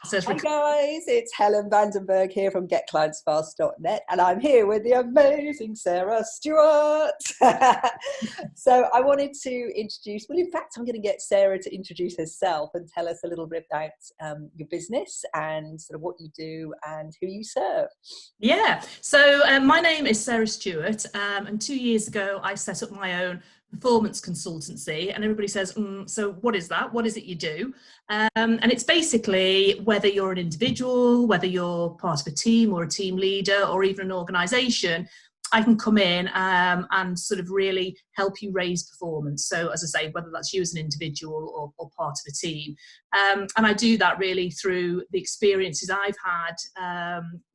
Hi guys, it's Helen Vandenberghe here from getclientsfast.net, and I'm here with the amazing Sarah Stewart. So I wanted to introduce, well in fact I'm going to get Sarah to introduce herself and tell us a little bit about your business and sort of what you do and who you serve. Yeah, so my name is Sarah Stewart, and 2 years ago I set up my own performance consultancy, and everybody says, so what is that? What is it you do? And it's basically whether you're an individual, whether you're part of a team or a team leader or even an organisation, I can come in and sort of really help you raise performance. So as I say, whether that's you as an individual or part of a team. And I do that really through the experiences I've had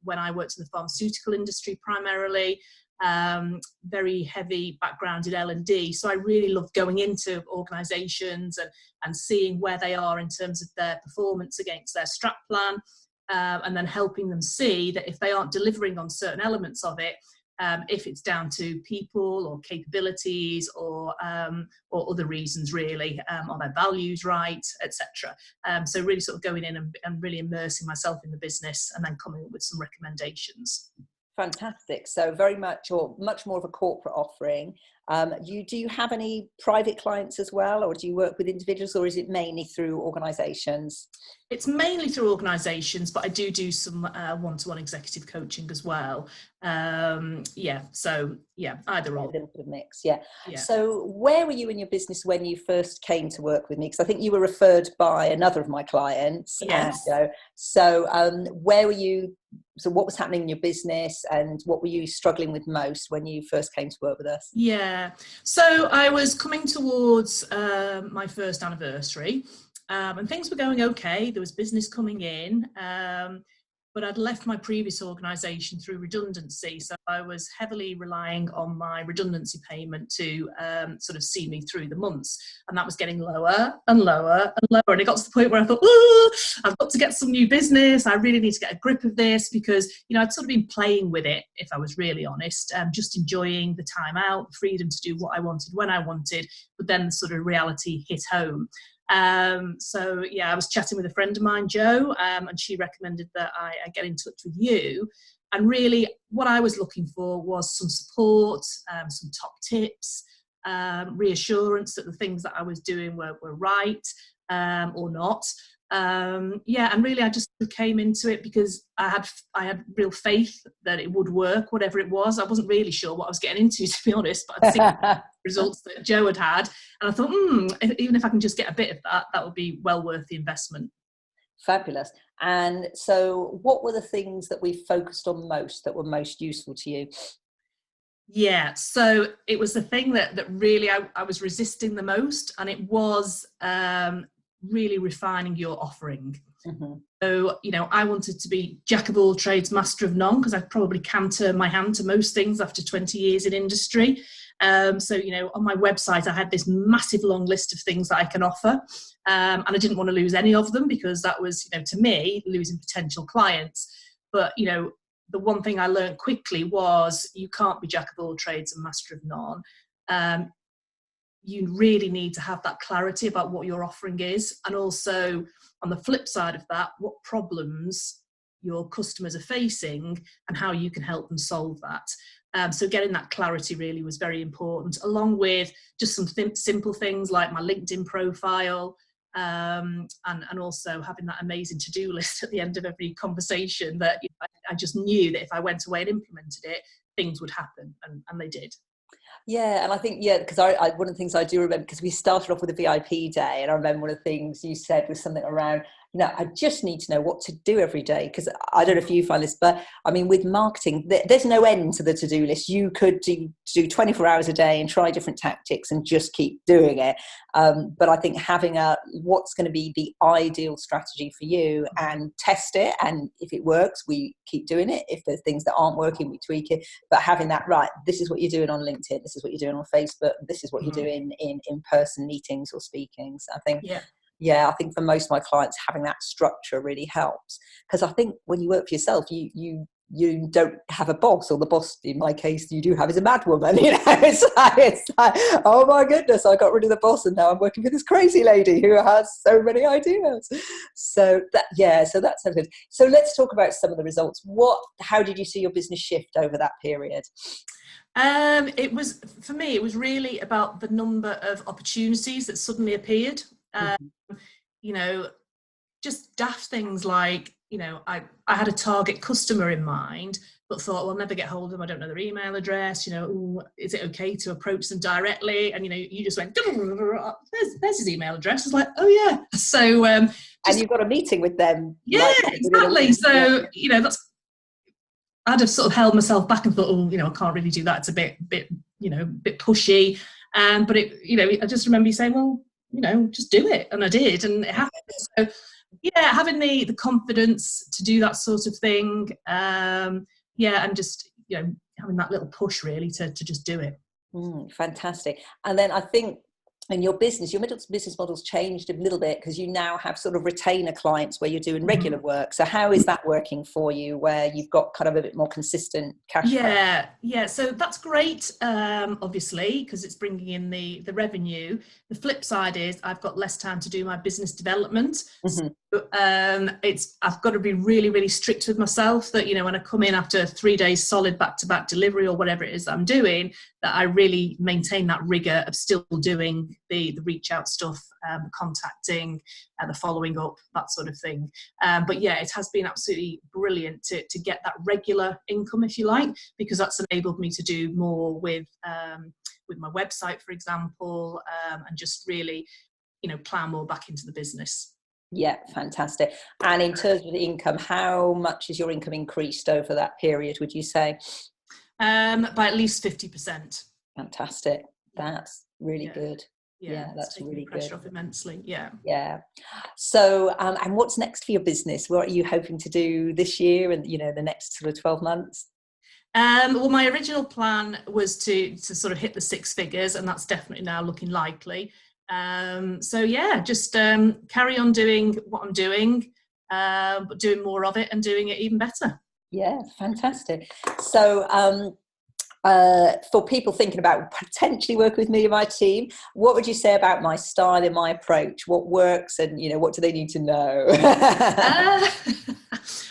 when I worked in the pharmaceutical industry primarily. Very heavy background in L&D, so I really love going into organisations and seeing where they are in terms of their performance against their strat plan, and then helping them see that if they aren't delivering on certain elements of it, if it's down to people or capabilities or other reasons really, are their values right, etc. So really sort of going in and really immersing myself in the business and then coming up with some recommendations. Fantastic. So very much, or much more of a corporate offering. Do you have any private clients as well, or do you work with individuals, or is it mainly through organisations? It's mainly through organisations, but I do some one-to-one executive coaching as well. So either or. A little bit of mix, yeah. So where were you in your business when you first came to work with me? Because I think you were referred by another of my clients. Yes. And, where were you? So what was happening in your business, and what were you struggling with most when you first came to work with us? Yeah, so I was coming towards my first anniversary, and things were going okay. There was business coming in, but I'd left my previous organisation through redundancy, so I was heavily relying on my redundancy payment to sort of see me through the months, and that was getting lower and lower and lower, and it got to the point where I thought, I've got to get some new business. I really need to get a grip of this, because I'd sort of been playing with it, if I was really honest, just enjoying the time out, the freedom to do what I wanted when I wanted, but then the sort of reality hit home. I was chatting with a friend of mine, Jo, and she recommended that I get in touch with you. And really what I was looking for was some support, some top tips, reassurance that the things that I was doing were right or not. And really I just came into it because I had real faith that it would work, whatever it was. I wasn't really sure what I was getting into, to be honest, but I'd seen the results that Jo had, and I thought, even if I can just get a bit of that would be well worth the investment. Fabulous. And so what were the things that we focused on most that were most useful to you? Yeah, so it was the thing that really I was resisting the most, and it was really refining your offering. Mm-hmm. So, I wanted to be jack of all trades, master of none, because I probably can turn my hand to most things after 20 years in industry. On my website, I had this massive long list of things that I can offer. And I didn't want to lose any of them, because that was, to me, losing potential clients. But, the one thing I learned quickly was you can't be jack of all trades and master of none. You really need to have that clarity about what your offering is, and also on the flip side of that, what problems your customers are facing and how you can help them solve that. So getting that clarity really was very important, along with just some simple things like my LinkedIn profile, and also having that amazing to-do list at the end of every conversation that I just knew that if I went away and implemented it, things would happen, and they did. Yeah, and I think, because I one of the things I do remember, because we started off with a VIP day, and I remember one of the things you said was something around, I just need to know what to do every day, because I don't know if you find this, but I mean, with marketing, there's no end to the to-do list. You could do 24 hours a day and try different tactics and just keep doing it. But I think having what's going to be the ideal strategy for you, and test it. And if it works, we keep doing it. If there's things that aren't working, we tweak it. But having that, right, this is what you're doing on LinkedIn. This is what you're doing on Facebook. This is what you're doing in in-person meetings or speaking. So I think, I think for most of my clients, having that structure really helps. Because I think when you work for yourself, you you don't have a boss, or the boss, in my case, you do have is a mad woman. You know, it's like, oh my goodness, I got rid of the boss and now I'm working for this crazy lady who has so many ideas. So that sounds good. So let's talk about some of the results. How did you see your business shift over that period? It was, for me, it was really about the number of opportunities that suddenly appeared. You know, just daft things like, you know, I had a target customer in mind, but thought, well, I'll never get hold of them. I don't know their email address. You know, ooh, is it okay to approach them directly? And, you know, you just went, there's his email address. It's like, oh, yeah. So, and you've got a meeting with them. Yeah, like, exactly. So, you know, I'd have sort of held myself back and thought, oh, you know, I can't really do that. It's a bit, you know, a bit pushy. But it, you know, I just remember you saying, well, you know, just do it. And I did, and it happened. So, yeah, having the confidence to do that sort of thing. And just, you know, having that little push really to just do it. Fantastic. And then I think in your business model's changed a little bit, because you now have sort of retainer clients where you're doing regular work. So how is that working for you, where you've got kind of a bit more consistent cash flow? Yeah. So that's great, obviously, because it's bringing in the revenue. The flip side is I've got less time to do my business development. So, I've got to be really, really strict with myself that, you know, when I come in after 3 days solid back-to-back delivery or whatever it is that I'm doing, that I really maintain that rigor of still doing the reach out stuff, the contacting, the following up, that sort of thing. But yeah, it has been absolutely brilliant to get that regular income, if you like, because that's enabled me to do more with my website, for example, and just really, you know, plow more back into the business. Yeah, fantastic. And in terms of the income, how much has your income increased over that period, would you say? By at least 50%. Fantastic. That's really good. Yeah, that's really pressure good. off immensely. Yeah. So, and what's next for your business? What are you hoping to do this year and, you know, the next sort of 12 months? Well, my original plan was to sort of hit the 6 figures, and that's definitely now looking likely. So yeah, just carry on doing what I'm doing, but doing more of it and doing it even better. Yeah, fantastic. So for people thinking about potentially working with me and my team, what would you say about my style and my approach? What works, and, you know, what do they need to know?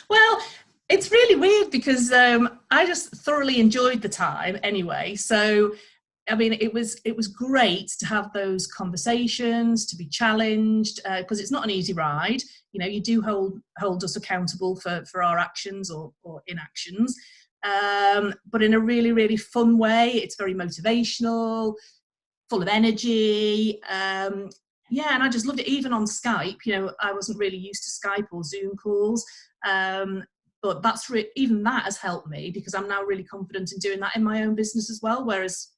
Well, it's really weird because I just thoroughly enjoyed the time anyway. So I mean, it was great to have those conversations, to be challenged, because it's not an easy ride. You know, you do hold us accountable for our actions or inactions, but in a really, really fun way. It's very motivational, full of energy. Yeah, and I just loved it. Even on Skype, you know, I wasn't really used to Skype or Zoom calls. But even that has helped me, because I'm now really confident in doing that in my own business as well. Whereas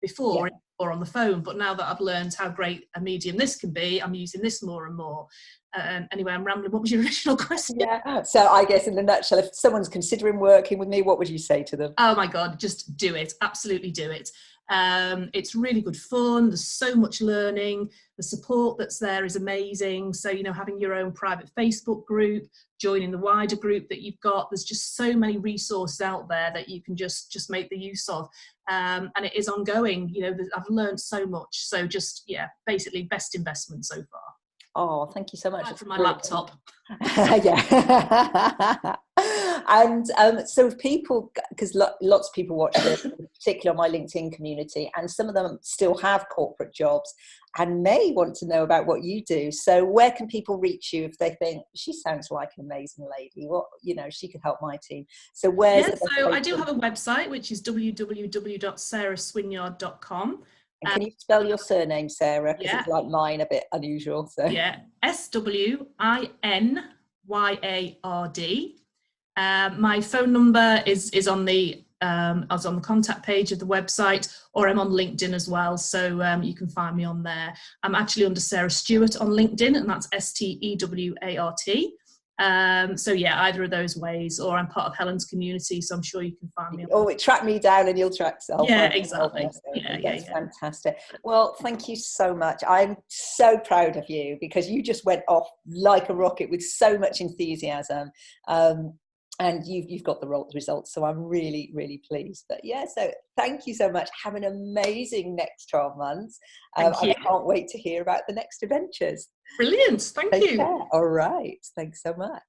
before, or on the phone, but now that I've learned how great a medium this can be, I'm using this more and more. Anyway, I'm rambling. What was your original question? Yeah. So I guess in a nutshell, if someone's considering working with me, what would you say to them? Oh my God, just do it. Absolutely do it. It's really good fun. There's so much learning. The support that's there is amazing. So, you know, having your own private Facebook group, joining the wider group that you've got, there's just so many resources out there that you can just make the use of. And it is ongoing. You know, I've learned so much. So just, yeah, basically best investment so far. Oh, thank you so much. From my laptop. Yeah. And so if people, because lots of people watch this, particularly on my LinkedIn community, and some of them still have corporate jobs and may want to know about what you do. So where can people reach you if they think, she sounds like an amazing lady, what, you know, she could help my team? So where's so I do have a website, which is www.sarahswinyard.com. And can you spell your surname, Sarah? Because it's like mine, a bit unusual. So yeah, SWINYARD. My phone number is on the contact page of the website, or I'm on LinkedIn as well, so you can find me on there. I'm actually under Sarah Stewart on LinkedIn, and that's STEWART. So yeah, either of those ways, or I'm part of Helen's community, so I'm sure you can find me. Track me down and you'll track self. Yeah, exactly. That's fantastic. Well, thank you so much. I'm so proud of you, because you just went off like a rocket with so much enthusiasm. and you've got the results. So I'm really, really pleased. But yeah, so thank you so much. Have an amazing next 12 months. Thank you. I can't wait to hear about the next adventures. Brilliant. Thank Take you. care. All right. Thanks so much.